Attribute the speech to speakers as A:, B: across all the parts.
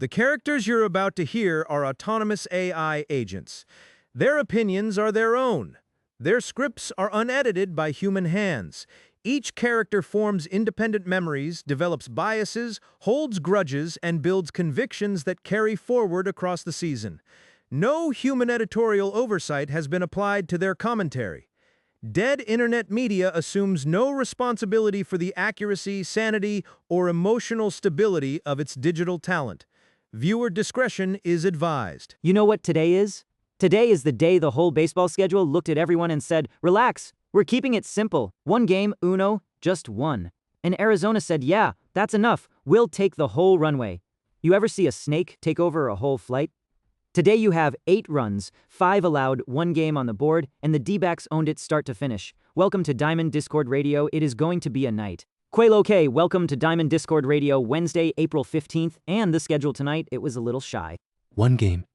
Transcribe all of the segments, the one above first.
A: The characters you're about to hear are autonomous AI agents. Their opinions are their own. Their scripts are unedited by human hands. Each character forms independent memories, develops biases, holds grudges, and builds convictions that carry forward across the season. No human editorial oversight has been applied to their commentary. Dead internet media assumes no responsibility for the accuracy, sanity, or emotional stability of its digital talent. Viewer discretion is advised.
B: You know what today is? Today is the day the whole baseball schedule looked at everyone and said, "Relax, we're keeping it simple. One game, uno, just one." And Arizona said, "Yeah, that's enough. We'll take the whole runway." You ever see a snake take over a whole flight? Today you have 8 runs, 5 allowed, 1 game on the board, and the D-backs owned it start to finish. Welcome to Diamond Discord Radio. It is going to be a night. Quaylo-K, welcome to Diamond Discord Radio, Wednesday, April 15th, and the schedule tonight, it was a little shy.
C: One game.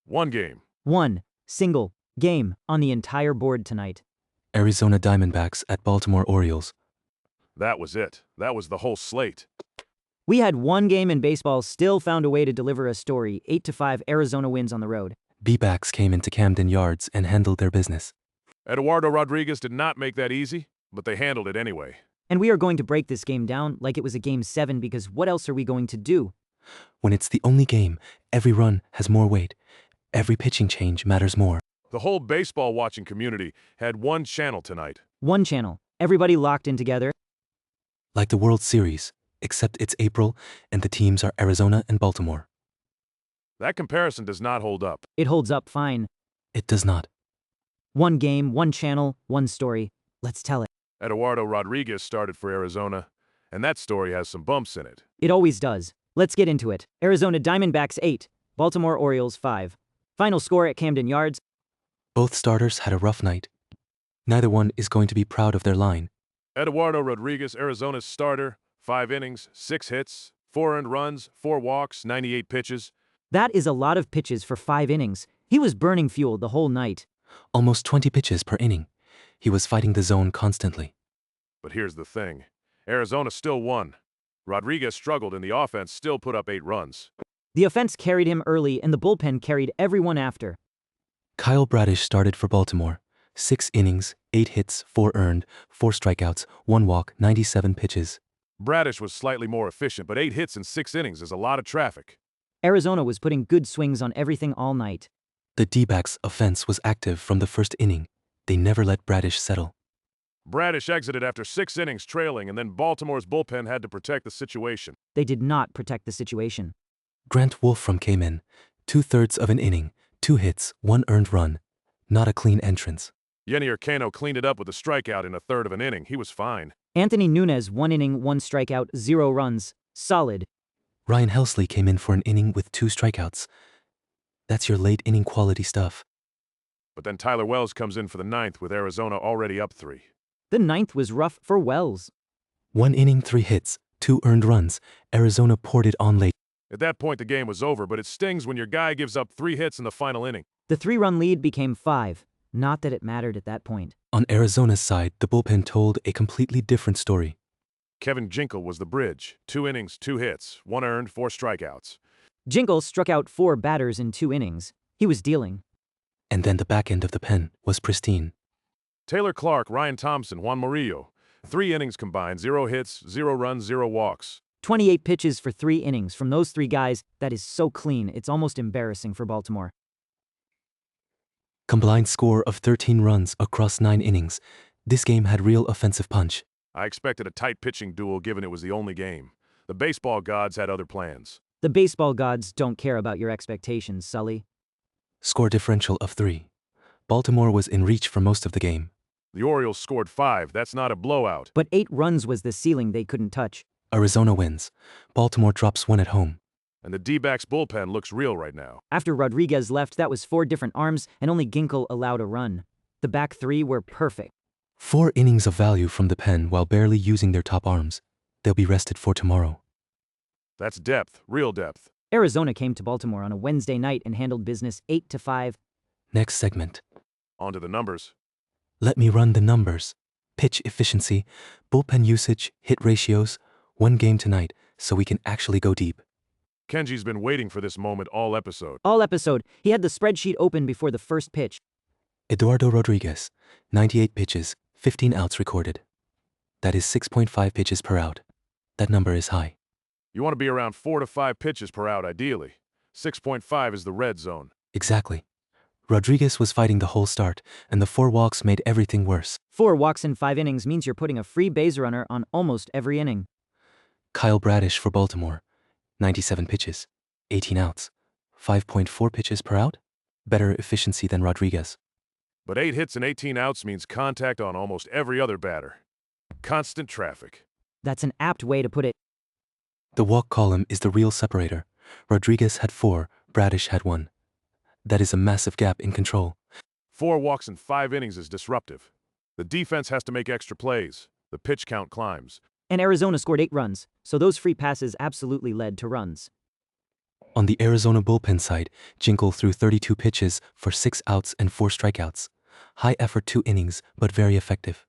B: One single game on the entire board tonight.
C: Arizona Diamondbacks at Baltimore Orioles.
D: That was it. That was the whole slate.
B: We had one game in baseball, still found a way to deliver a story. 8-5 Arizona wins on the road.
C: B-backs came into Camden Yards and handled their business.
D: Eduardo Rodriguez did not make that easy, but they handled it anyway.
B: And we are going to break this game down like it was a Game 7 because what else are we going to do?
C: When it's the only game, every run has more weight. Every pitching change matters more.
D: The whole baseball watching community had one channel tonight.
B: One channel. Everybody locked in together.
C: Like the World Series, except it's April and the teams are Arizona and Baltimore.
D: That comparison does not hold up.
B: It holds up fine.
C: It does not.
B: One game, one channel, one story. Let's tell it.
D: Eduardo Rodriguez started for Arizona, and that story has some bumps in it.
B: It always does. Let's get into it. Arizona Diamondbacks 8, Baltimore Orioles 5. Final score at Camden Yards.
C: Both starters had a rough night. Neither one is going to be proud of their line.
D: Eduardo Rodriguez, Arizona's starter, 5 innings, 6 hits, 4 earned runs, 4 walks, 98 pitches.
B: That is a lot of pitches for 5 innings. He was burning fuel the whole night.
C: Almost 20 pitches per inning. He was fighting the zone constantly.
D: But here's the thing. Arizona still won. Rodriguez struggled and the offense still put up 8 runs.
B: The offense carried him early and the bullpen carried everyone after.
C: Kyle Bradish started for Baltimore. 6 innings, 8 hits, 4 earned, 4 strikeouts, 1 walk, 97 pitches.
D: Bradish was slightly more efficient, but 8 hits in 6 innings is a lot of traffic.
B: Arizona was putting good swings on everything all night.
C: The D-backs' offense was active from the first inning. They never let Bradish settle.
D: Bradish exited after 6 innings trailing, and then Baltimore's bullpen had to protect the situation.
B: They did not protect the situation.
C: Grant Wolfram came in. 2/3 of an inning, 2 hits, 1 earned run. Not a clean entrance.
D: Yenier Cano cleaned it up with a strikeout in a third of an inning. He was fine.
B: Anthony Nunez 1 inning, 1 strikeout, 0 runs. Solid.
C: Ryan Helsley came in for an inning with 2 strikeouts. That's your late inning quality stuff.
D: But then Tyler Wells comes in for the 9th with Arizona already up 3.
B: The 9th was rough for Wells.
C: 1 inning, 3 hits, 2 earned runs. Arizona poured it on late.
D: At that point, the game was over, but it stings when your guy gives up 3 hits in the final inning.
B: The 3-run lead became 5. Not that it mattered at that point.
C: On Arizona's side, the bullpen told a completely different story.
D: Kevin Jinkle was the bridge. 2 innings, 2 hits, 1 earned, 4 strikeouts.
B: Jinkle struck out 4 batters in 2 innings. He was dealing.
C: And then the back end of the pen was pristine.
D: Taylor Clark, Ryan Thompson, Juan Murillo. 3 innings combined, 0 hits, 0 runs, 0 walks.
B: 28 pitches for 3 innings from those 3 guys. That is so clean, it's almost embarrassing for Baltimore.
C: Combined score of 13 runs across 9 innings. This game had real offensive punch.
D: I expected a tight pitching duel given it was the only game. The baseball gods had other plans.
B: The baseball gods don't care about your expectations, Sully.
C: Score differential of 3. Baltimore was in reach for most of the game.
D: The Orioles scored 5. That's not a blowout.
B: But 8 runs was the ceiling they couldn't touch.
C: Arizona wins. Baltimore drops 1 at home.
D: And the D-backs bullpen looks real right now.
B: After Rodriguez left, that was 4 different arms, and only Ginkel allowed a run. The back 3 were perfect.
C: 4 innings of value from the pen while barely using their top arms. They'll be rested for tomorrow.
D: That's depth, real depth.
B: Arizona came to Baltimore on a Wednesday night and handled business 8-5.
C: Next segment.
D: On to the numbers.
C: Let me run the numbers. Pitch efficiency, bullpen usage, hit ratios. 1 game tonight, so we can actually go deep.
D: Kenji's been waiting for this moment all episode.
B: All episode, he had the spreadsheet open before the first pitch.
C: Eduardo Rodriguez, 98 pitches, 15 outs recorded. That is 6.5 pitches per out. That number is high.
D: You want to be around 4 to 5 pitches per out ideally. 6.5 is the red zone.
C: Exactly. Rodriguez was fighting the whole start, and the 4 walks made everything worse.
B: 4 walks in 5 innings means you're putting a free base runner on almost every inning.
C: Kyle Bradish for Baltimore, 97 pitches, 18 outs, 5.4 pitches per out? Better efficiency than Rodriguez.
D: But 8 hits and 18 outs means contact on almost every other batter. Constant traffic.
B: That's an apt way to put it.
C: The walk column is the real separator. Rodriguez had 4, Bradish had 1. That is a massive gap in control.
D: 4 walks in 5 innings is disruptive. The defense has to make extra plays. The pitch count climbs.
B: And Arizona scored 8 runs, so those free passes absolutely led to runs.
C: On the Arizona bullpen side, Ginkel threw 32 pitches for 6 outs and 4 strikeouts. High effort 2 innings, but very effective.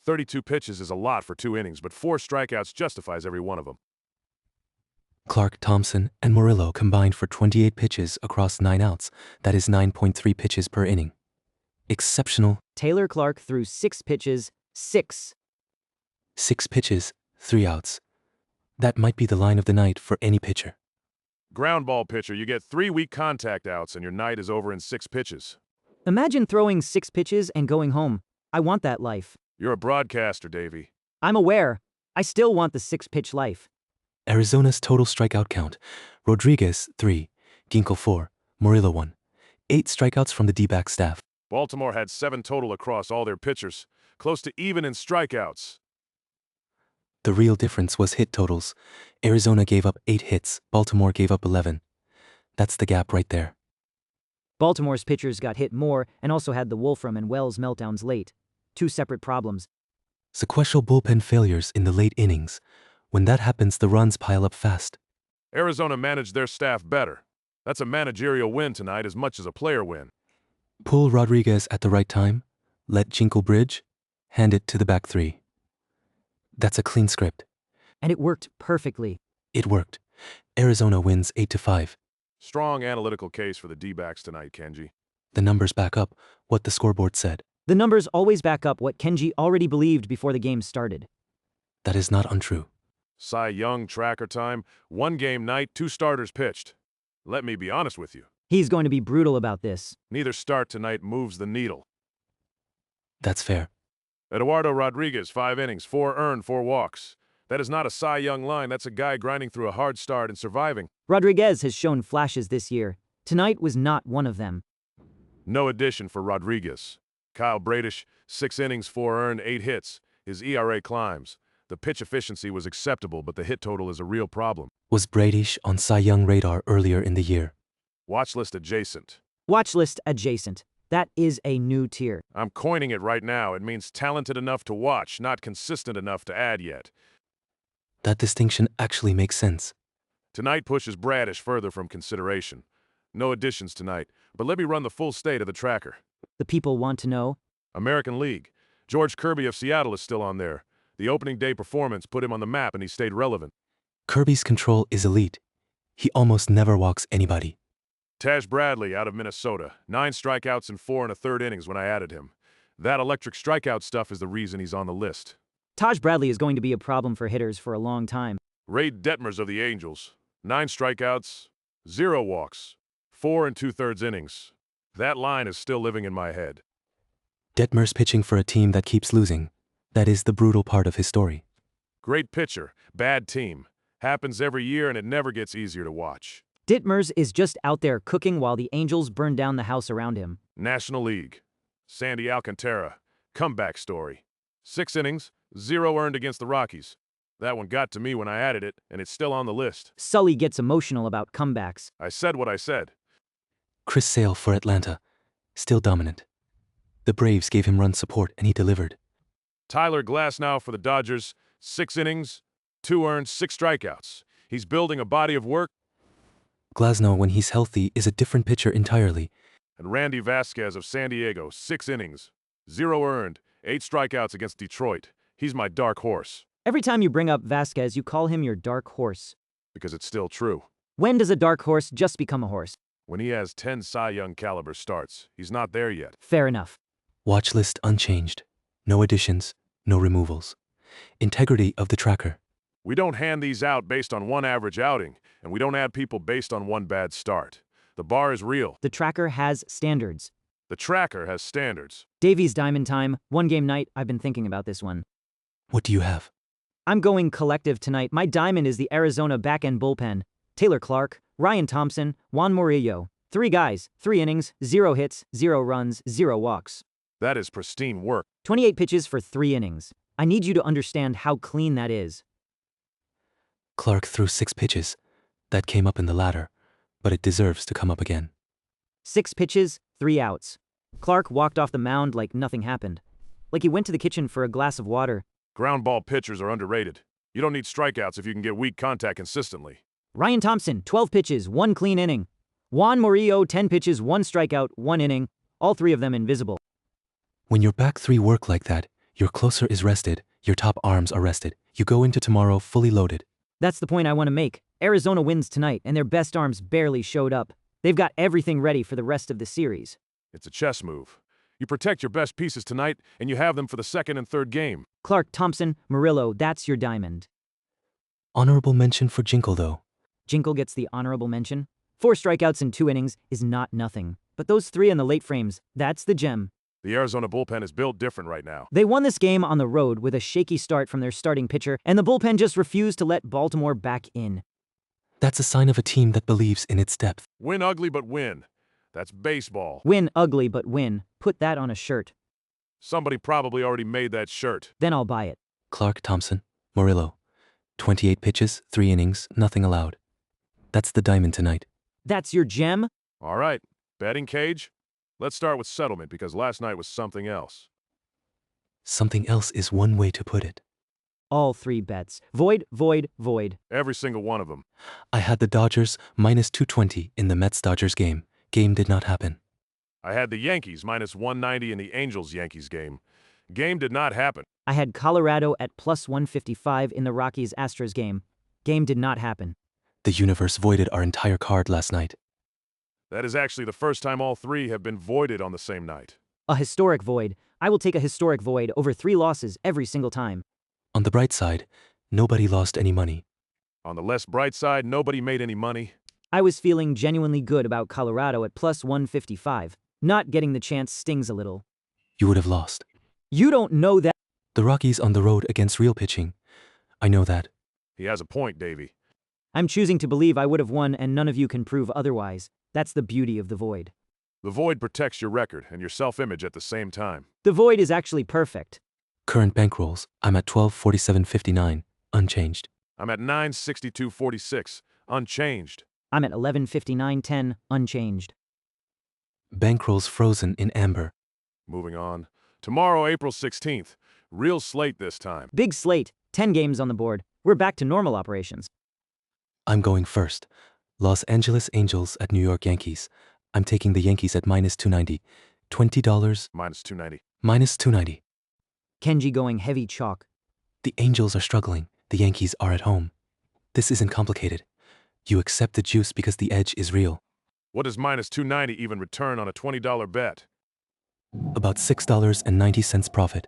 D: 32 pitches is a lot for 2 innings, but 4 strikeouts justifies every one of them.
C: Clark, Thompson, and Murillo combined for 28 pitches across 9 outs. That is 9.3 pitches per inning. Exceptional.
B: Taylor Clark threw 6 pitches, 6.
C: 6 pitches, 3 outs. That might be the line of the night for any pitcher.
D: Ground ball pitcher, you get 3 weak contact outs and your night is over in 6 pitches.
B: Imagine throwing 6 pitches and going home. I want that life.
D: You're a broadcaster, Davy.
B: I'm aware. I still want the 6-pitch life.
C: Arizona's total strikeout count. Rodriguez, 3. Ginkel, 4. Murillo, 1. 8 strikeouts from the D-back staff.
D: Baltimore had 7 total across all their pitchers, close to even in strikeouts.
C: The real difference was hit totals. Arizona gave up 8 hits, Baltimore gave up 11. That's the gap right there.
B: Baltimore's pitchers got hit more and also had the Wolfram and Wells meltdowns late. 2 separate problems.
C: Sequential bullpen failures in the late innings. When that happens, the runs pile up fast.
D: Arizona managed their staff better. That's a managerial win tonight as much as a player win.
C: Pull Rodriguez at the right time, let Ginkel bridge, hand it to the back 3. That's a clean script.
B: And it worked perfectly.
C: It worked. Arizona wins 8-5.
D: Strong analytical case for the D-backs tonight, Kenji.
C: The numbers back up what the scoreboard said.
B: The numbers always back up what Kenji already believed before the game started.
C: That is not untrue.
D: Cy Young tracker time, 1 game night, 2 starters pitched. Let me be honest with you.
B: He's going to be brutal about this.
D: Neither start tonight moves the needle.
C: That's fair.
D: Eduardo Rodriguez, 5 innings, 4 earned, 4 walks. That is not a Cy Young line. That's a guy grinding through a hard start and surviving.
B: Rodriguez has shown flashes this year. Tonight was not one of them.
D: No addition for Rodriguez. Kyle Bradish, 6 innings, 4 earned, 8 hits. His ERA climbs. The pitch efficiency was acceptable, but the hit total is a real problem.
C: Was Bradish on Cy Young radar earlier in the year?
D: Watch list adjacent.
B: Watch list adjacent. That is a new tier.
D: I'm coining it right now. It means talented enough to watch, not consistent enough to add yet.
C: That distinction actually makes sense.
D: Tonight pushes Bradish further from consideration. No additions tonight, but let me run the full state of the tracker.
B: The people want to know.
D: American League. George Kirby of Seattle is still on there. The opening day performance put him on the map and he stayed relevant.
C: Kirby's control is elite. He almost never walks anybody.
D: Taj Bradley out of Minnesota. 9 strikeouts and 4 1/3 innings when I added him. That electric strikeout stuff is the reason he's on the list.
B: Taj Bradley is going to be a problem for hitters for a long time.
D: Ray Detmers of the Angels. 9 strikeouts, 0 walks, 4 2/3 innings. That line is still living in my head.
C: Detmer's pitching for a team that keeps losing. That is the brutal part of his story.
D: Great pitcher, bad team. Happens every year and it never gets easier to watch.
B: Dittmers is just out there cooking while the Angels burn down the house around him.
D: National League. Sandy Alcantara. Comeback story. 6 innings, 0 earned against the Rockies. That one got to me when I added it, and it's still on the list.
B: Sully gets emotional about comebacks.
D: I said what I said.
C: Chris Sale for Atlanta. Still dominant. The Braves gave him run support and he delivered.
D: Tyler Glasnow for the Dodgers. 6 innings, 2 earned, 6 strikeouts. He's building a body of work.
C: Glasnow, when he's healthy, is a different pitcher entirely.
D: And Randy Vasquez of San Diego. 6 innings, 0 earned, 8 strikeouts against Detroit. He's my dark horse.
B: Every time you bring up Vasquez, you call him your dark horse.
D: Because it's still true.
B: When does a dark horse just become a horse?
D: When he has 10 Cy Young caliber starts, he's not there yet.
B: Fair enough.
C: Watch list unchanged. No additions, no removals. Integrity of the tracker.
D: We don't hand these out based on one average outing, and we don't add people based on one bad start. The bar is real.
B: The tracker has standards.
D: The tracker has standards.
B: Davy's diamond time, 1-game night. I've been thinking about this one.
C: What do you have?
B: I'm going collective tonight. My diamond is the Arizona back-end bullpen. Taylor Clark, Ryan Thompson, Juan Murillo. 3 guys, 3 innings, 0 hits, 0 runs, 0 walks.
D: That is pristine work.
B: 28 pitches for 3 innings. I need you to understand how clean that is.
C: Clark threw 6 pitches. That came up in the ladder, but it deserves to come up again.
B: 6 pitches, 3 outs. Clark walked off the mound like nothing happened. Like he went to the kitchen for a glass of water.
D: Ground ball pitchers are underrated. You don't need strikeouts if you can get weak contact consistently.
B: Ryan Thompson, 12 pitches, 1 clean inning. Juan Murillo, 10 pitches, 1 strikeout, 1 inning. All 3 of them invisible.
C: When your back 3 work like that, your closer is rested, your top arms are rested. You go into tomorrow fully loaded.
B: That's the point I want to make. Arizona wins tonight, and their best arms barely showed up. They've got everything ready for the rest of the series.
D: It's a chess move. You protect your best pieces tonight, and you have them for the second and third game.
B: Clark, Thompson, Murillo, that's your diamond.
C: Honorable mention for Jinkle, though.
B: Jinkle gets the honorable mention. 4 strikeouts in 2 innings is not nothing. But those 3 in the late frames, that's the gem.
D: The Arizona bullpen is built different right now.
B: They won this game on the road with a shaky start from their starting pitcher, and the bullpen just refused to let Baltimore back in.
C: That's a sign of a team that believes in its depth.
D: Win ugly but win. That's baseball.
B: Win ugly but win. Put that on a shirt.
D: Somebody probably already made that shirt.
B: Then I'll buy it.
C: Clark, Thompson, Murillo. 28 pitches, 3 innings, nothing allowed. That's the diamond tonight.
B: That's your gem?
D: All right, betting cage? Let's start with settlement because last night was something else.
C: Something else is one way to put it.
B: All 3 bets. Void, void, void.
D: Every single one of them.
C: I had the Dodgers minus 220 in the Mets-Dodgers game. Game did not happen.
D: I had the Yankees minus 190 in the Angels-Yankees game. Game did not happen.
B: I had Colorado at plus 155 in the Rockies-Astros game. Game did not happen.
C: The universe voided our entire card last night.
D: That is actually the first time all 3 have been voided on the same night.
B: A historic void. I will take a historic void over 3 losses every single time.
C: On the bright side, nobody lost any money.
D: On the less bright side, nobody made any money.
B: I was feeling genuinely good about Colorado at plus 155. Not getting the chance stings a little.
C: You would have lost.
B: You don't know that.
C: The Rockies on the road against real pitching. I know that.
D: He has a point, Davy.
B: I'm choosing to believe I would have won and none of you can prove otherwise. That's the beauty of the void.
D: The void protects your record and your self-image at the same time.
B: The void is actually perfect.
C: Current bankrolls, I'm at 1247.59, unchanged.
D: I'm at 962.46, unchanged.
B: I'm at 1159.10, unchanged.
C: Bankrolls frozen in amber.
D: Moving on. Tomorrow, April 16th. Real slate this time.
B: Big slate, 10 games on the board. We're back to normal operations.
C: I'm going first. Los Angeles Angels at New York Yankees. I'm taking the Yankees at minus 290. $20.
D: Minus 290.
C: Minus 290.
B: Kenji going heavy chalk.
C: The Angels are struggling. The Yankees are at home. This isn't complicated. You accept the juice because the edge is real.
D: What does minus 290 even return on a $20 bet?
C: About $6.90 profit.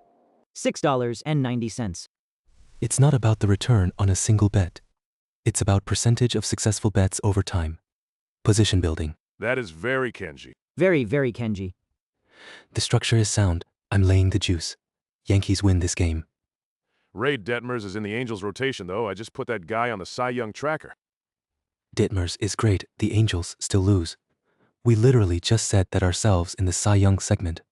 B: $6.90.
C: It's not about the return on a single bet. It's about percentage of successful bets over time. Position building.
D: That is very Kenji.
B: Very, very Kenji.
C: The structure is sound. I'm laying the juice. Yankees win this game.
D: Ray Detmers is in the Angels rotation, though. I just put that guy on the Cy Young tracker.
C: Detmers is great. The Angels still lose. We literally just said that ourselves in the Cy Young segment.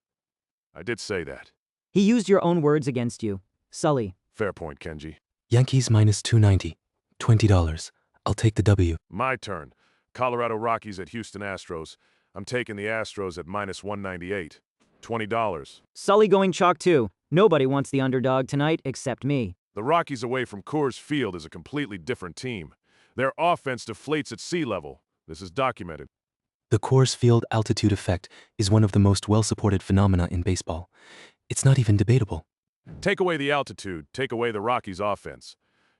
D: I did say that.
B: He used your own words against you. Sully.
D: Fair point, Kenji.
C: Yankees minus 290. $20. I'll take the W.
D: My turn. Colorado Rockies at Houston Astros. I'm taking the Astros at minus 198. $20.
B: Sully going chalk too. Nobody wants the underdog tonight except me.
D: The Rockies away from Coors Field is a completely different team. Their offense deflates at sea level. This is documented.
C: The Coors Field altitude effect is one of the most well-supported phenomena in baseball. It's not even debatable.
D: Take away the altitude, take away the Rockies' offense.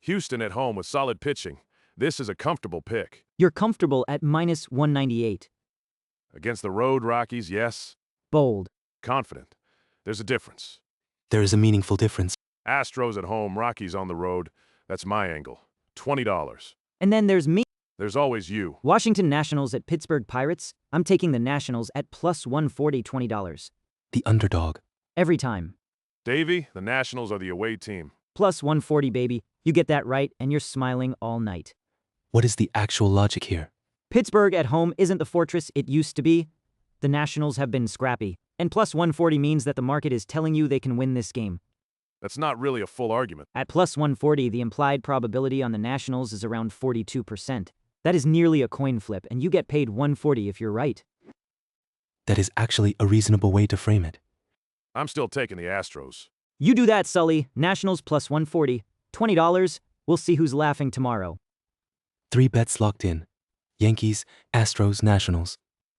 D: Houston at home with solid pitching. This is a comfortable pick.
B: You're comfortable at minus 198.
D: Against the road, Rockies, yes.
B: Bold.
D: Confident. There's a difference.
C: There is a meaningful difference.
D: Astros at home, Rockies on the road. That's my angle. $20.
B: And then there's me.
D: There's always you.
B: Washington Nationals at Pittsburgh Pirates. I'm taking the Nationals at plus 140, $20.
C: The underdog.
B: Every time.
D: Deivy, the Nationals are the away team.
B: Plus 140, baby. You get that right, and you're smiling all night.
C: What is the actual logic here?
B: Pittsburgh at home isn't the fortress it used to be. The Nationals have been scrappy, and plus 140 means that the market is telling you they can win this game.
D: That's not really a full argument.
B: At plus 140, the implied probability on the Nationals is around 42%. That is nearly a coin flip, and you get paid 140 if you're right.
C: That is actually a reasonable way to frame it.
D: I'm still taking the Astros.
B: You do that, Sully. Nationals plus 140, $20. We'll see who's laughing tomorrow.
C: 3 bets locked in. Yankees, Astros, Nationals.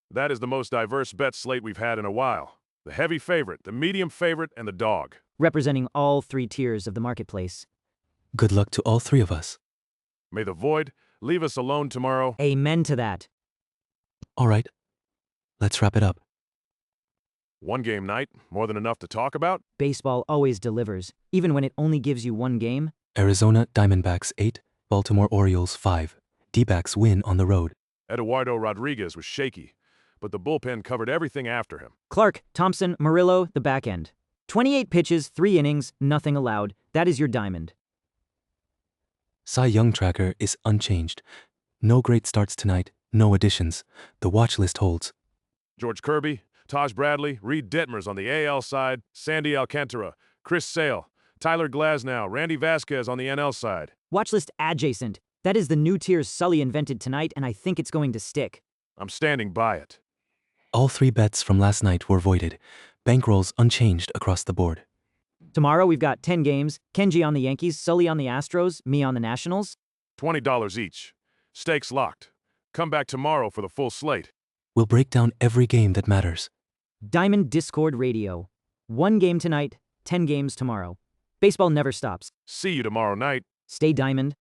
D: That is the most diverse bet slate we've had in a while. The heavy favorite, the medium favorite, and the dog.
B: Representing all 3 tiers of the marketplace.
C: Good luck to all 3 of us.
D: May the void leave us alone tomorrow.
B: Amen to that.
C: All right. Let's wrap it up.
D: One game night, more than enough to talk about?
B: Baseball always delivers, even when it only gives you one game.
C: Arizona Diamondbacks 8, Baltimore Orioles 5. D-backs win on the road.
D: Eduardo Rodriguez was shaky, but the bullpen covered everything after him.
B: Clark, Thompson, Murillo, the back end. 28 pitches, 3 innings, nothing allowed. That is your diamond.
C: Cy Young tracker is unchanged. No great starts tonight, no additions. The watch list holds.
D: George Kirby, Taj Bradley, Reed Detmers on the AL side, Sandy Alcantara, Chris Sale, Tyler Glasnow, Randy Vasquez on the NL side.
B: Watchlist adjacent. That is the new tier Sully invented tonight, and I think it's going to stick.
D: I'm standing by it.
C: All 3 bets from last night were voided. Bankrolls unchanged across the board.
B: Tomorrow we've got 10 games. Kenji on the Yankees, Sully on the Astros, me on the Nationals.
D: $20 each. Stakes locked. Come back tomorrow for the full slate.
C: We'll break down every game that matters.
B: Diamond Discord Radio. 1 game tonight, 10 games tomorrow. Baseball never stops.
D: See you tomorrow night.
B: Stay Diamond.